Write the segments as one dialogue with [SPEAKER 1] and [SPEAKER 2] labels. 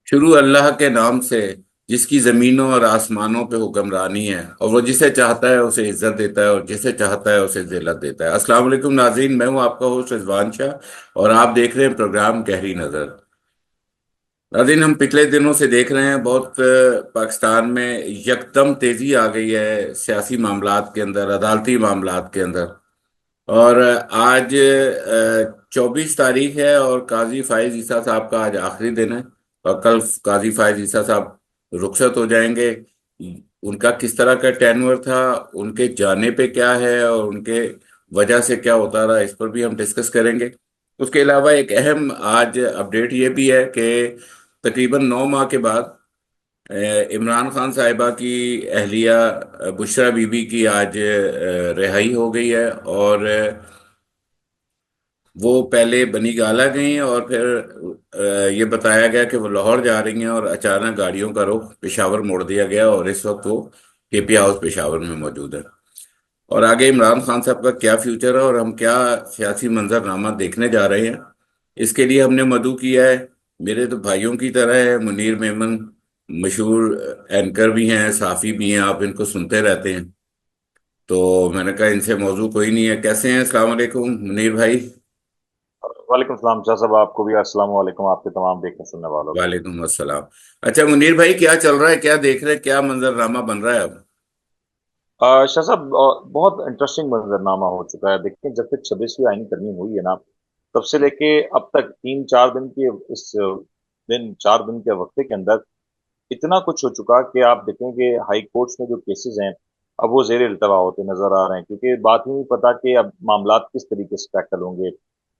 [SPEAKER 1] शुरू अल्लाह के नाम से, जिसकी जमीनों और आसमानों पे हुक्मरानी है, और वो जिसे चाहता है उसे इज्जत देता है और जिसे चाहता है उसे जिल्लत देता है। अस्सलाम वालेकुम नाज़रीन, मैं हूं आपका होस्ट रिजवान शाह और आप देख रहे हैं प्रोग्राम गहरी नज़र। नाज़रीन, हम पिछले दिनों से देख रहे हैं बहुत पाकिस्तान में यकदम तेजी आ गई है सियासी मामलात के अंदर, अदालती मामलात के अंदर। और आज 24 तारीख है और काजी फाइज ईसा साहब का आज आखिरी दिन है। और कल काजी फाइज ईसा साहब रुखसत हो जाएंगे। उनका किस तरह का टेन्योर था, उनके जाने पे क्या है और उनके वजह से क्या होता रहा, इस पर भी हम डिस्कस करेंगे। उसके अलावा एक अहम आज अपडेट ये भी है कि तकरीबन 9 माह के बाद इमरान खान साहिबा की अहलिया बुशरा बीबी की आज रिहाई हो गई है। और वो पहले बनी गाला गई हैं और फिर ये बताया गया कि वो लाहौर जा रही हैं और अचानक गाड़ियों का रुख पेशावर मोड़ दिया गया और इस वक्त वो केपी हाउस पेशावर में मौजूद है। और आगे इमरान खान साहब का क्या फ्यूचर है और हम क्या सियासी मंजरनामा देखने जा रहे हैं, इसके लिए हमने मदऊ किया है। मेरे तो भाइयों की तरह है मुनीर मेमन, मशहूर एंकर भी हैं, साफ़ी भी हैं, आप इनको सुनते रहते हैं। तो मैंने कहा इनसे मौजू कोई नहीं है। कैसे हैं? अस्सलाम वालेकुम मुनीर भाई।
[SPEAKER 2] वालेकुम सलाम शाह साहब, आपको भी अस्सलाम वालेकुम, आपके तमाम देखने सुनने वालों को।
[SPEAKER 1] वालेकुम अस्सलाम। अच्छा मुनीर भाई, क्या चल रहा है, क्या देख रहे हैं, क्या मंजरनामा बन रहा है अब?
[SPEAKER 2] शाह साहब, बहुत इंटरेस्टिंग मंजरनामा हो चुका है। देखिए, जब से 26वीं आईनी तरमीम हुई है ना, तब से लेके अब तक 3-4 दिन के इस दिन 4 दिन के वक्फे के अंदर इतना कुछ हो चुका कि आप देखें कि हाई कोर्ट्स में जो केसेस हैं, अब वो जेर इल्तवा होते नजर आ रहे हैं, क्योंकि बात ही नहीं पता कि अब मामलात किस तरीके से टैकल होंगे।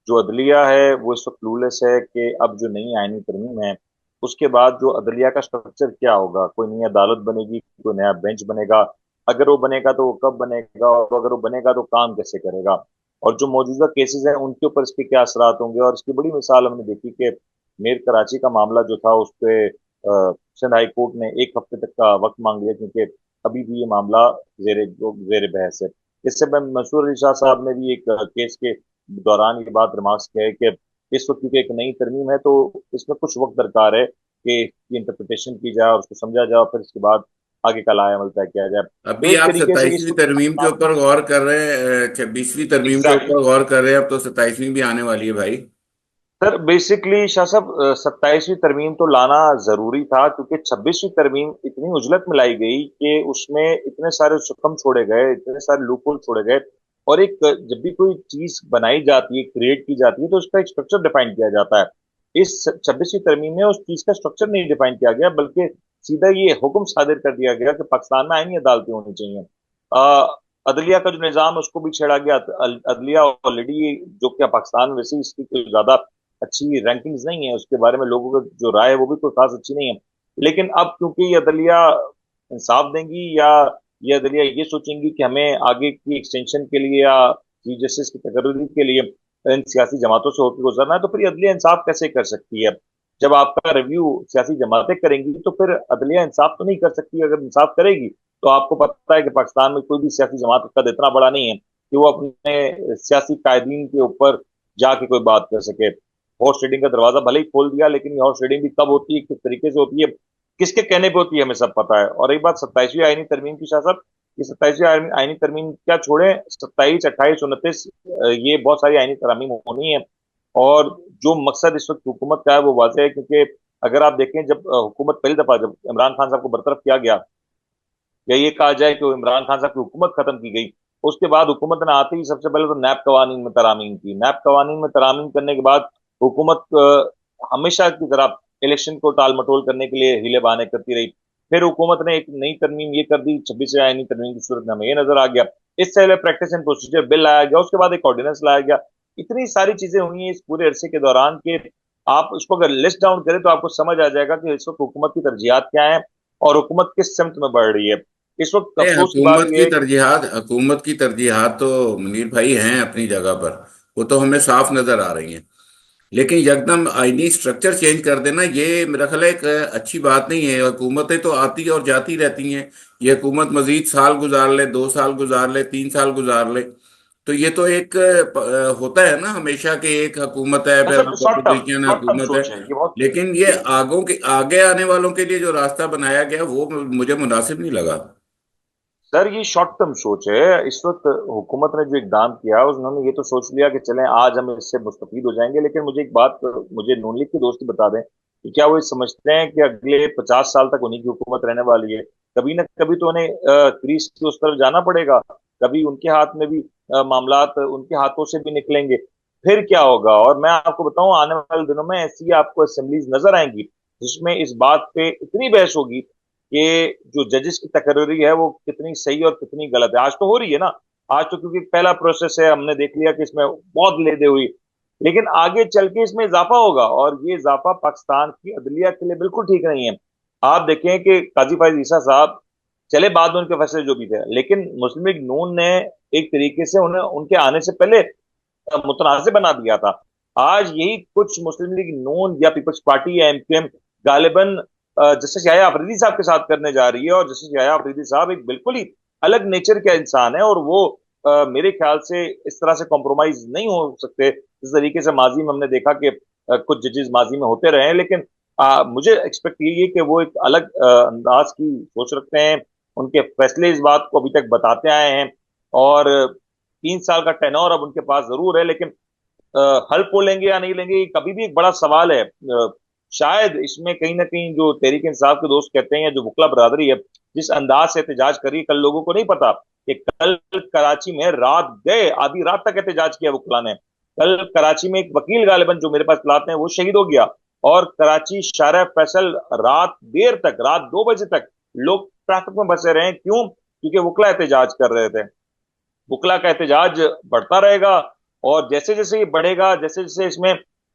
[SPEAKER 2] जो अदलिया है वो इस वक्त क्लूलेस है कि अब जो नई आईनी तरमीम है उसके बाद जो अदलिया का स्ट्रक्चर क्या होगा। कोई नई अदालत बनेगी, कोई नया बेंच बनेगा? अगर वो बनेगा तो वो कब बनेगा, और अगर वो बनेगा तो काम कैसे करेगा? और जो मौजूदा केसेस हैं उनके ऊपर इसके क्या असरात होंगे। और इसकी बड़ी मिसाल हमने देखी कि मेर कराची का मामला जो था उस पे सिंध हाई कोर्ट ने 1 हफ्ते तक का वक्त मांग लिया, क्योंकि अभी भी ये मामला जेर बहस है। इससे मैं मंसूर अली शाह साहब ने भी एक केस के दौरान ये बात रिमार्क्स किया है कि इस वक्त क्योंकि एक नई तरमीम है तो इसमें कुछ वक्त दरकार है कि इसकी इंटरप्रिटेशन की जाए और उसको समझा जाए और फिर इसके बाद आगे का लाया अमल तय किया जाए। तो
[SPEAKER 1] अभी
[SPEAKER 2] एक
[SPEAKER 1] आप
[SPEAKER 2] तरीके से इस
[SPEAKER 1] 27वीं
[SPEAKER 2] वक्त
[SPEAKER 1] तरमीम के ऊपर गौर कर रहे हैं, 26वीं तरमीम के
[SPEAKER 2] एग्जैक्टली।
[SPEAKER 1] ऊपर गौर कर रहे हैं, अब तो 27वीं भी आने वाली है भाई।
[SPEAKER 2] सर बेसिकली शाह साहब, 27वीं तरमीम तो लाना जरूरी था, क्योंकि 26वीं तरमीम इतनी उजलत में लाई गई कि उसमें इतने सारे सुकम छोड़े गए, इतने सारे लूपहोल छोड़े गए। और एक जब भी कोई चीज बनाई जाती है, क्रिएट की जाती है, तो उसका एक स्ट्रक्चर डिफाइन किया जाता है। इस 26वीं तरमीम में उस चीज का स्ट्रक्चर नहीं डिफाइन किया गया, बल्कि सीधा ये हुक्म सादिर कर दिया गया कि पाकिस्तान में आईनी अदालतें होनी चाहिए। अदलिया का जो निज़ाम है उसको भी छेड़ा गया। अदलिया ऑलरेडी, जो कि पाकिस्तान में वैसे ही इसकी कोई ज्यादा अच्छी रैंकिंग्स नहीं है, उसके बारे में लोगों की जो राय है वो भी कोई खास अच्छी नहीं है। लेकिन अब क्योंकि ये अदलिया इंसाफ देंगी, या ये अदलिया ये सोचेंगी कि हमें आगे की एक्सटेंशन के लिए या चीफ जस्टिस की तकर्री के लिए इन सियासी जमातों से होकर गुजरना है, तो फिर ये अदलिया इंसाफ कैसे कर सकती है? जब आपका रिव्यू सियासी जमातें करेंगी तो फिर अदलिया इंसाफ तो नहीं कर सकती। अगर इंसाफ करेगी तो आपको पता है कि पाकिस्तान में कोई भी सियासी जमात का कद इतना बड़ा नहीं है कि वो अपने सियासी कायदीन के ऊपर जाके कोई बात कर सके। हॉर्स ट्रेडिंग का दरवाजा भले ही खोल दिया, लेकिन ये हॉर्स ट्रेडिंग भी कब होती है, किस तरीके से होती है, किसके कहने पे होती है, हमें सब पता है। और एक बात 27वीं आईनी तरमीम की शाह साहब, ये 27वीं आईनी तरमीम क्या छोड़े, 27, 28, 29, ये बहुत सारी आईनी तरमीम होनी है। और जो मकसद इस वक्त हुकूमत का है वो वाजह है, क्योंकि अगर आप देखें, जब हुकूमत पहली दफा, जब इमरान खान साहब को बरतरफ किया गया, या ये कहा जाए कि वो इमरान खान साहब की हुकूमत खत्म की गई, उसके बाद हुकूमत ने आते ही सबसे पहले तो नैब कवानीन में तरामीम की। नैब कवानीन में तरामीम करने के बाद हुकूमत हमेशा की तरह इलेक्शन को टाल मटोल करने के लिए हीले बहाने करती रही। फिर हुकूमत ने एक नई तरमीम ये कर दी, 26 आईनी तरमीम की सूरत में हमें ये नजर आ गया। इससे पहले प्रैक्टिस एंड प्रोसीजर बिल लाया गया, उसके बाद एक ऑर्डिनेंस लाया गया। इतनी सारी चीजें हुई हैं इस पूरे अरसे के दौरान कि आप इसको अगर लिस्ट डाउन करें तो आपको समझ आ जाएगा कि इस वक्त हुकूमत की तरजीहात क्या है और हुकूमत किस सिमत में बढ़ रही है। इस वक्त
[SPEAKER 1] नहीं,
[SPEAKER 2] अफसोस की बात यह है कि
[SPEAKER 1] हुकूमत की तरजीहात तो मुनीर भाई हैं अपनी जगह पर, वो तो हमें साफ नजर आ रही हैं। लेकिन यकदम आईनी स्ट्रक्चर चेंज कर देना, ये मेरा ख्याल है एक अच्छी बात नहीं है। हुकूमतें तो आती और जाती रहती हैं। ये हुकूमत मजीद साल गुजार ले, 2 साल गुजार ले, 3 साल गुजार ले, तो ये तो एक होता है ना हमेशा कि एक हुकूमत है, फिर
[SPEAKER 2] सब
[SPEAKER 1] अपोजिशन
[SPEAKER 2] शॉर्ट टर्म
[SPEAKER 1] हुकूमत है।
[SPEAKER 2] सोच है ये बहुत।
[SPEAKER 1] लेकिन ये आगों के आगे आने वालों के लिए जो रास्ता बनाया गया वो मुझे मुनासिब नहीं लगा।
[SPEAKER 2] सर ये शॉर्ट टर्म सोच है। इस वक्त हुकूमत ने जो इकदाम किया उन्होंने ये तो सोच लिया कि चलें आज हम इससे मुस्तफीद हो जाएंगे, लेकिन मुझे एक बात, मुझे नून लीग के दोस्त ही बता दें कि क्या वो ये समझते हैं कि अगले 50 साल तक उन्हीं की हुकूमत रहने वाली है? कभी ना कभी तो उन्हें क्रीज की उस तरफ जाना पड़ेगा। कभी उनके हाथ में भी मामलात उनके हाथों से भी निकलेंगे। फिर क्या होगा? और मैं आपको बताऊं, आने वाले दिनों में ऐसी आपको असेंबलीज नजर आएंगी जिसमें इस बात पे इतनी बहस होगी कि जो जजेस की तकर्री है वो कितनी सही और कितनी गलत है। आज तो हो रही है ना। आज तो क्योंकि पहला प्रोसेस है, हमने देख लिया कि इसमें बहुत ले दे हुई, लेकिन आगे चल के इसमें इजाफा होगा और ये इजाफा पाकिस्तान की अदलिया के लिए बिल्कुल ठीक नहीं है। आप देखें कि काजी फायज ईसा साहब, चले बाद में उनके फैसले जो भी थे, लेकिन मुस्लिम लीग नून ने एक तरीके से उन्हें उनके आने से पहले मुतनाज़ बना दिया था। आज यही कुछ मुस्लिम लीग नून या पीपल्स पार्टी या एमक्यूएम गालिबन जस्टिस याह्या अफरीदी साहब के साथ करने जा रही है। और जस्टिस याह्या अफरीदी साहब एक बिल्कुल ही अलग नेचर का इंसान है और वो मेरे ख्याल से इस तरह से कॉम्प्रोमाइज नहीं हो सकते जिस तरीके से माजी में हमने देखा कि कुछ जजेस माजी में होते रहे हैं। लेकिन मुझे एक्सपेक्ट यही है कि वो एक अलग अंदाज की सोच रखते हैं। उनके फैसले इस बात को अभी तक बताते आए हैं। और 3 साल का टेनोर अब उनके पास जरूर है, लेकिन हल्फ वो लेंगे या नहीं लेंगे ये कभी भी एक बड़ा सवाल है। शायद इसमें कहीं ना कहीं जो तहरीक इंसाफ के दोस्त कहते हैं या जो वकला बरादरी है जिस अंदाज से एहतजाज करी, कल लोगों को नहीं पता कि कल कराची में रात गए आधी रात तक एहतजाज किया वकला ने। कल कराची में एक वकील गालिबन जो मेरे पास लाते हैं वो शहीद हो गया। और कराची शारा फैसल रात देर तक, रात 2 बजे तक लोग ट्रैफिक में फंसे रहे। क्यों? क्योंकि वकला एहतजाज कर रहे थे। बुकला का एहतजाज बढ़ता रहेगा और जैसे जैसे ये बढ़ेगा, जैसे जैसे इसमें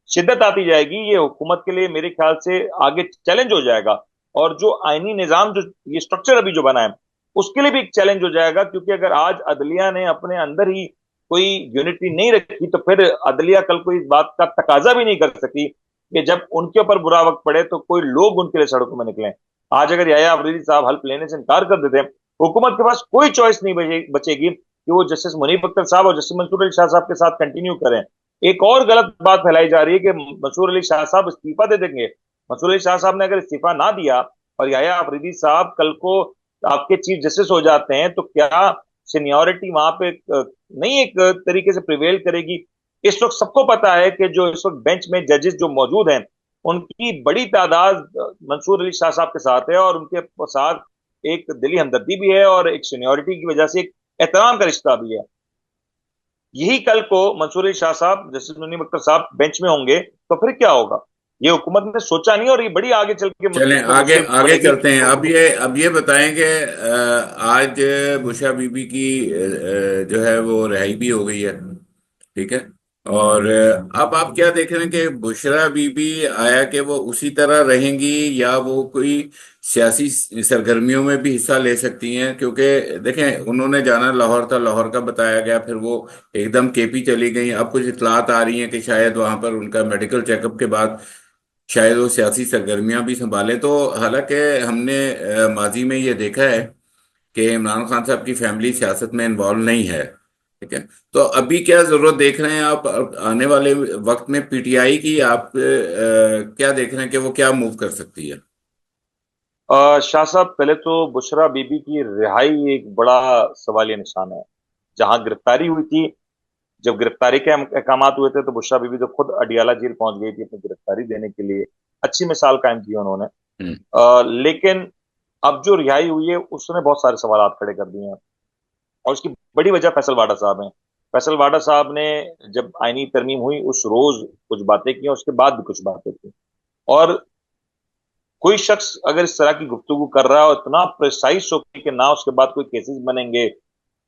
[SPEAKER 2] शिद्दत आती जाएगी, ये हुकूमत के लिए मेरे ख्याल से आगे चैलेंज हो जाएगा। और जो आईनी निजाम, जो ये स्ट्रक्चर अभी जो बना है, उसके लिए भी एक चैलेंज हो जाएगा। क्योंकि अगर आज अदलिया ने अपने अंदर ही कोई यूनिटी नहीं रखी तो फिर अदलिया कल को इस बात का तकाजा भी नहीं कर सकी कि जब उनके ऊपर बुरा वक्त पड़े तो कोई लोग उनके लिए सड़कों में निकलें। आज अगर याह्या अफरीदी साहब हल्फ लेने से इनकार कर देते, हुकूमत के पास कोई चॉइस नहीं बचेगी कि वो जस्टिस मुनीब अख्तर साहब और जस्टिस मंसूर अली शाह साहब के साथ कंटिन्यू करें। एक और गलत बात फैलाई जा रही है कि मंसूर अली शाह साहब इस्तीफा दे देंगे। मंसूर अली शाह साहब ने अगर इस्तीफा ना दिया और याह्या अफरीदी साहब कल को आपके चीफ जस्टिस हो जाते हैं तो क्या सीनियोरिटी वहां पे नहीं एक तरीके से प्रिवेल करेगी? इस वक्त सबको पता है कि जो इस वक्त बेंच में जजेस जो मौजूद हैं उनकी बड़ी तादाद मंसूर अली शाह साहब के साथ है और उनके साथ एक दिली हमदर्दी भी है और एक सीनियोरिटी की वजह से एक एहतराम का रिश्ता भी है। यही कल को मंसूर अली शाह साहब, जस्टिस मुनीब अख्तर साहब बेंच में होंगे तो फिर क्या होगा? ये हुकूमत ने सोचा नहीं और ये बड़ी आगे चल के
[SPEAKER 1] चलें आगे
[SPEAKER 2] मुसीबत
[SPEAKER 1] आगे
[SPEAKER 2] पड़ेगी।
[SPEAKER 1] चलते हैं। अब ये बताएंगे, आज बुशरा बीबी की जो है वो रिहाई भी हो गई है। ठीक है। और अब आप क्या देख रहे हैं कि बुशरा बीबी आया कि वो उसी तरह रहेंगी या वो कोई सियासी सरगर्मियों में भी हिस्सा ले सकती हैं? क्योंकि देखें, उन्होंने जाना लाहौर था, लाहौर का बताया गया, फिर वो एकदम केपी चली गई। अब कुछ इतलात आ रही हैं कि शायद वहां पर उनका मेडिकल चेकअप के बाद शायद वो सियासी सरगर्मियां भी संभाले। तो हालांकि हमने माजी में ये देखा है कि इमरान खान साहब की फैमिली सियासत में इन्वॉल्व नहीं है। ठीक है। तो अभी क्या जरूरत देख रहे हैं आप अब आने वाले वक्त में पीटीआई की? आप क्या देख रहे हैं कि वो क्या मूव कर सकती है?
[SPEAKER 2] शाह साहब, पहले तो बुशरा बीबी की रिहाई एक बड़ा सवालिया निशान है। जहां गिरफ्तारी हुई थी, जब गिरफ्तारी के अहकाम हुए थे तो बुशरा बीबी तो खुद अडियाला जेल पहुंच गई थी अपनी गिरफ्तारी देने के लिए। अच्छी मिसाल कायम की उन्होंने।
[SPEAKER 1] हम्म।
[SPEAKER 2] लेकिन अब जो रिहाई हुई है उसने बहुत सारे सवाल खड़े कर दिए हैं और उसकी बड़ी वजह फैसल वाडा साहब हैं। फैसल वाडा साहब ने जब आईनी तरमीम हुई उस रोज कुछ बातें की और उसके बाद भी कुछ बातें की। और कोई शख्स अगर इस तरह की गुफ्तगू कर रहा है और इतना प्रिसाइज होकर कि ना उसके बाद कोई केसेस बनेंगे,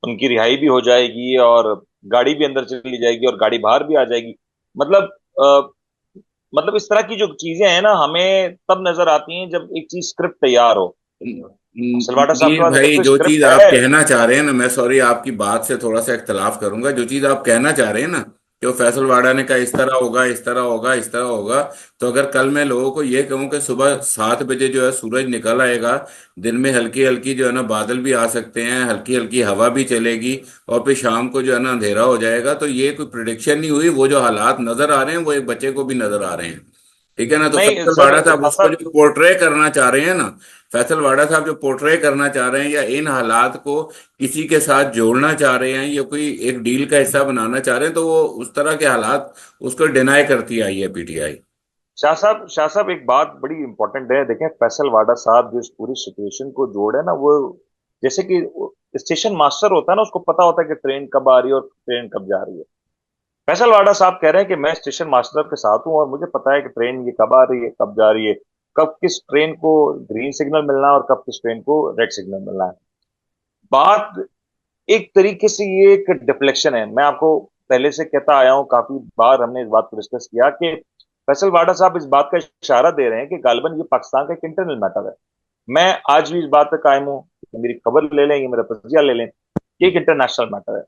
[SPEAKER 2] उनकी रिहाई भी हो जाएगी और गाड़ी भी अंदर चली जाएगी और गाड़ी बाहर भी आ जाएगी। मतलब मतलब इस तरह की जो चीजें हैं ना हमें तब नजर आती हैं जब एक चीज स्क्रिप्ट तैयार हो। सलवाटा साहब के
[SPEAKER 1] मुनीर
[SPEAKER 2] पास अगर
[SPEAKER 1] भाई,
[SPEAKER 2] कोई
[SPEAKER 1] जो चीज
[SPEAKER 2] स्क्रिप्ट
[SPEAKER 1] आप
[SPEAKER 2] है।
[SPEAKER 1] कहना चाह रहे हैं ना, मैं सॉरी आपकी बात से थोड़ा सा इख्तलाफ करूंगा। जो चीज आप कहना चाह रहे हैं ना, कि वो फैसल वाडा ने कहा इस तरह होगा, इस तरह होगा, इस तरह होगा। तो अगर कल मैं लोगों को ये कहूँ कि सुबह 7 बजे जो है सूरज निकल आएगा, दिन में हल्की हल्की जो है ना बादल भी आ सकते हैं, हल्की हल्की हवा भी चलेगी, और फिर शाम को जो है ना अंधेरा हो जाएगा, तो ये कोई प्रिडिक्शन नहीं हुई। वो जो हालात नजर आ रहे हैं वो एक बच्चे को भी नजर आ रहे हैं। ठीक है ना? तो
[SPEAKER 2] नहीं
[SPEAKER 1] फैसल
[SPEAKER 2] सर,
[SPEAKER 1] वाडा साहब
[SPEAKER 2] शाह
[SPEAKER 1] उसको
[SPEAKER 2] साहब,
[SPEAKER 1] जो पोर्ट्रे करना चाह रहे हैं ना, फैसल वाडा साहब जो पोर्ट्रे करना चाह रहे हैं या इन हालात को किसी के साथ जोड़ना चाह रहे हैं या कोई एक डील का हिस्सा बनाना चाह रहे हैं, तो वो उस तरह के हालात उसको डिनाई करती आई है पीटीआई।
[SPEAKER 2] शाह साहब एक बात बड़ी इंपॉर्टेंट है। देखें, फैसल वाडा साहब जो इस पूरी सिचुएशन को जोड़े ना, वो जैसे कि स्टेशन मास्टर होता है ना, उसको पता होता है कि ट्रेन कब आ रही है और ट्रेन कब जा रही है। फैसल वाडा साहब कह रहे हैं कि मैं स्टेशन मास्टर के साथ हूं और मुझे पता है कि ट्रेन ये कब आ रही है, कब जा रही है, कब किस ट्रेन को ग्रीन सिग्नल मिलना है और कब किस ट्रेन को रेड सिग्नल मिलना है। बात एक तरीके से ये एक डिफ्लेक्शन है। मैं आपको पहले से कहता आया हूं, काफी बार हमने इस बात को डिस्कस किया कि फैसल वाडा साहब इस बात का इशारा दे रहे हैं कि गालिबन ये पाकिस्तान का एक इंटरनल मैटर है। मैं आज भी इस बात पर कायम हूं कि मेरी खबर ले लें, ये मेरा तजिया ले लें, कि एक इंटरनेशनल मैटर है।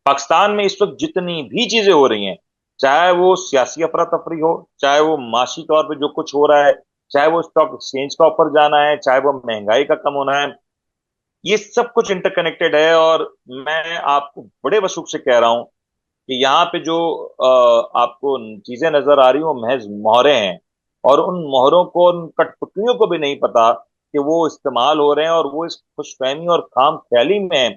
[SPEAKER 2] पाकिस्तान में इस वक्त जितनी भी चीजें हो रही हैं, चाहे वो सियासी अफरा तफरी हो, चाहे वो माशी तौर पे जो कुछ हो रहा है, चाहे वो स्टॉक एक्सचेंज का ऊपर जाना है, चाहे वो महंगाई का कम होना है, ये सब कुछ इंटरकनेक्टेड है। और मैं आपको बड़े वसूख से कह रहा हूं कि यहाँ पे जो आपको चीजें नजर आ रही हैं वो महज मोहरे हैं। और उन मोहरों को, उन कठपुतलियों को भी नहीं पता कि वो इस्तेमाल हो रहे हैं, और वो इस खुशफहमी और खाम ख्याली में है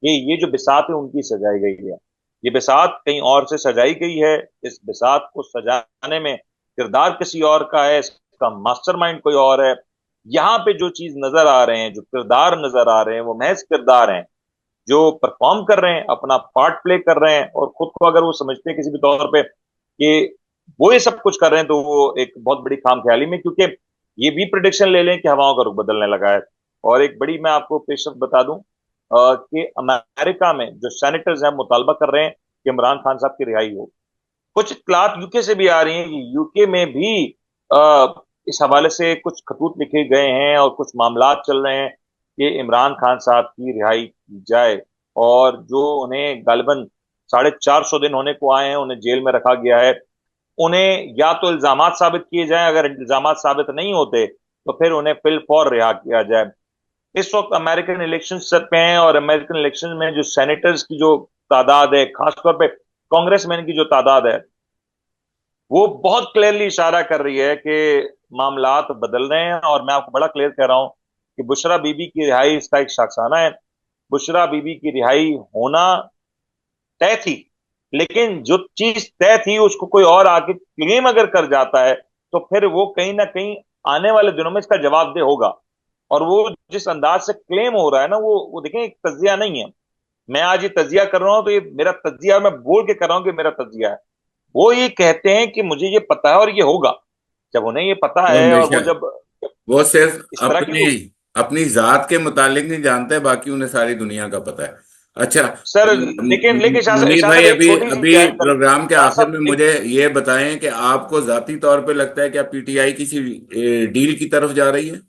[SPEAKER 2] कि ये जो बिसात है उनकी सजाई गई है। ये बिसात कहीं और से सजाई गई है। इस बिसात को सजाने में किरदार किसी और का है, इसका मास्टरमाइंड कोई और है। यहाँ पे जो चीज नजर आ रहे हैं, जो किरदार नजर आ रहे हैं, वो महज किरदार हैं जो परफॉर्म कर रहे हैं, अपना पार्ट प्ले कर रहे हैं। और खुद को अगर वो समझते हैं किसी भी तौर पे कि वो ये सब कुछ कर रहे हैं, तो वो एक बहुत बड़ी खाम ख्याली में, क्योंकि ये भी प्रिडिक्शन ले लें कि हवाओं का रुख बदलने लगा है। और एक बड़ी मैं आपको पेशरफ बता दूं कि अमेरिका में जो सेनेटर्स हैं मुतालबा कर रहे हैं कि इमरान खान साहब की रिहाई हो। कुछ इत्तलात यूके से भी आ रही हैं कि यूके में भी इस हवाले से कुछ खतूत लिखे गए हैं और कुछ मामला चल रहे हैं कि इमरान खान साहब की रिहाई की जाए। और जो उन्हें गालिबन 450 दिन होने को आए हैं, उन्हें जेल में रखा गया है, उन्हें या तो इल्जामात साबित किए जाएं, अगर इल्जामात साबित नहीं होते तो फिर उन्हें फिल फॉर रिहा किया जाए। इस वक्त अमेरिकन इलेक्शन सर पे हैं, और अमेरिकन इलेक्शन में जो सेनेटर्स की जो तादाद है, खासतौर पे कांग्रेसमैन की जो तादाद है, वो बहुत क्लियरली इशारा कर रही है कि मामलात बदल रहे हैं। और मैं आपको बड़ा क्लियर कह रहा हूं कि बुशरा बीबी की रिहाई इसका एक शाखसाना है। बुशरा बीबी की रिहाई होना तय थी, लेकिन जो चीज तय थी उसको कोई और आके क्लेम अगर कर जाता है, तो फिर वो कहीं ना कहीं आने वाले दिनों में इसका जवाबदेह होगा। और वो जिस अंदाज से क्लेम हो रहा है ना, वो देखें, एक तजिया नहीं है। मैं आज ये तजिया कर रहा हूं तो ये मेरा तजिया, मैं बोल के कर रहा हूं कि मेरा तजिया है। वो ये कहते हैं कि मुझे ये पता है और ये होगा। जब उन्हें ये पता
[SPEAKER 1] वो
[SPEAKER 2] है और
[SPEAKER 1] हमेशा
[SPEAKER 2] वो जब
[SPEAKER 1] वो सिर्फ
[SPEAKER 2] इस तरह की
[SPEAKER 1] अपनी अपनी जात के मुतालिक नहीं जानते, बाकी उन्हें सारी दुनिया का पता है। अच्छा,
[SPEAKER 2] सर, लेकिन लेकिन
[SPEAKER 1] मुनीर
[SPEAKER 2] शाह
[SPEAKER 1] भाई,
[SPEAKER 2] साहब एक
[SPEAKER 1] अभी
[SPEAKER 2] छोटी सी
[SPEAKER 1] अभी
[SPEAKER 2] जानकारी।
[SPEAKER 1] प्रोग्राम के
[SPEAKER 2] शाह
[SPEAKER 1] आखिर
[SPEAKER 2] साहब
[SPEAKER 1] में
[SPEAKER 2] एक,
[SPEAKER 1] मुझे ये बताएं कि आपको जाती तौर पे लगता है कि पीटीआई किसी डील की तरफ जा रही है?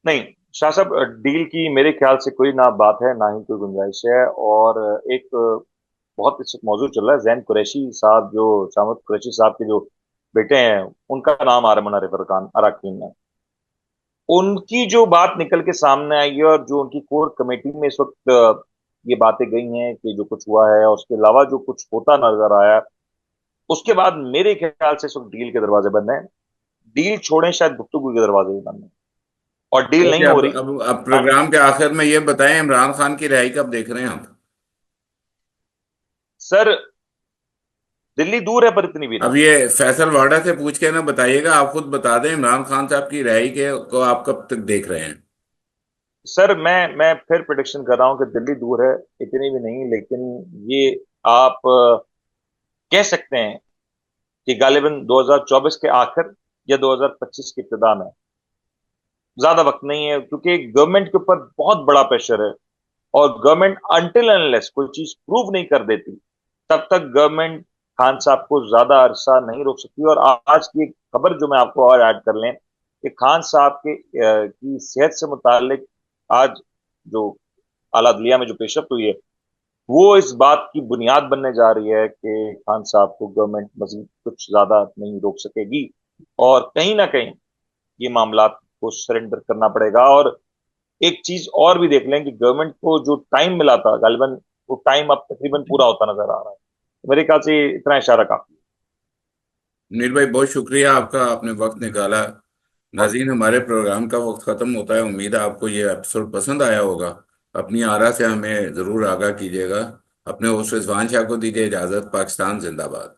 [SPEAKER 2] नहीं शाह साहब, डील की मेरे ख्याल से कोई ना बात है, ना ही कोई गुंजाइश है। और एक बहुत इस वक्त मौजूद चल रहा है, जैन कुरैशी साहब, जो शामत कुरैशी साहब के जो बेटे हैं, उनका नाम आ रहा है मुनव्वर खान अराकीन में। उनकी जो बात निकल के सामने आई है और जो उनकी कोर कमेटी में इस वक्त ये बातें गई हैं कि जो कुछ हुआ है और उसके अलावा जो कुछ होता नजर आया, उसके बाद मेरे ख्याल से इस वक्त डील के दरवाजे बंद हैं। डील छोड़ें, शायद गुफ्तगू के दरवाजे भी बंद हैं, और डील
[SPEAKER 1] ओके,
[SPEAKER 2] नहीं हो
[SPEAKER 1] अब
[SPEAKER 2] रही।
[SPEAKER 1] अब प्रोग्राम के आखिर में ये बताएं, इमरान खान की रिहाई कब देख रहे हैं आप?
[SPEAKER 2] सर, दिल्ली दूर है पर इतनी भी
[SPEAKER 1] अब
[SPEAKER 2] नहीं।
[SPEAKER 1] ये फैसल वाडा से पूछ के ना बताइएगा, आप खुद बता दें इमरान खान साहब की रिहाई के को आप कब तक देख रहे हैं?
[SPEAKER 2] सर, मैं फिर प्रिडिक्शन कर रहा हूं कि दिल्ली दूर है, इतनी भी नहीं। लेकिन ये आप कह सकते हैं कि गालिबन 2024 के आखिर या 2025 की इब्तिदा में। ज्यादा वक्त नहीं है, क्योंकि गवर्नमेंट के ऊपर बहुत बड़ा प्रेशर है। और गवर्नमेंट अनटिल अनलेस कोई चीज प्रूव नहीं कर देती, तब तक गवर्नमेंट खान साहब को ज्यादा अरसा नहीं रोक सकती। और आज की एक खबर जो मैं आपको और ऐड कर लें कि खान साहब के की सेहत से मुतालिक आज जो आला अदलिया में जो पेशरफ हुई है, वो इस बात की बुनियाद बनने जा रही है कि खान साहब को गवर्नमेंट मजीद कुछ ज्यादा नहीं रोक सकेगी, और कहीं ना कहीं ये मामला को सरेंडर करना पड़ेगा। और एक चीज और भी देख लें कि गवर्नमेंट को जो टाइम मिला था गालिबन, वो टाइम अब तकरीबन पूरा होता नजर आ रहा है। मेरे ख्याल से इतना इशारा काफी
[SPEAKER 1] नील भाई, बहुत शुक्रिया आपका, आपने वक्त निकाला।
[SPEAKER 2] है।
[SPEAKER 1] नाज़रीन, हमारे प्रोग्राम का वक्त खत्म होता है। उम्मीद है आपको ये एपिसोड पसंद आया होगा। अपनी आरा से हमें ज़रूर आगाह कीजिएगा। अपने होस्ट रिजवान शाह को दीजिए इजाज़त। पाकिस्तान जिंदाबाद।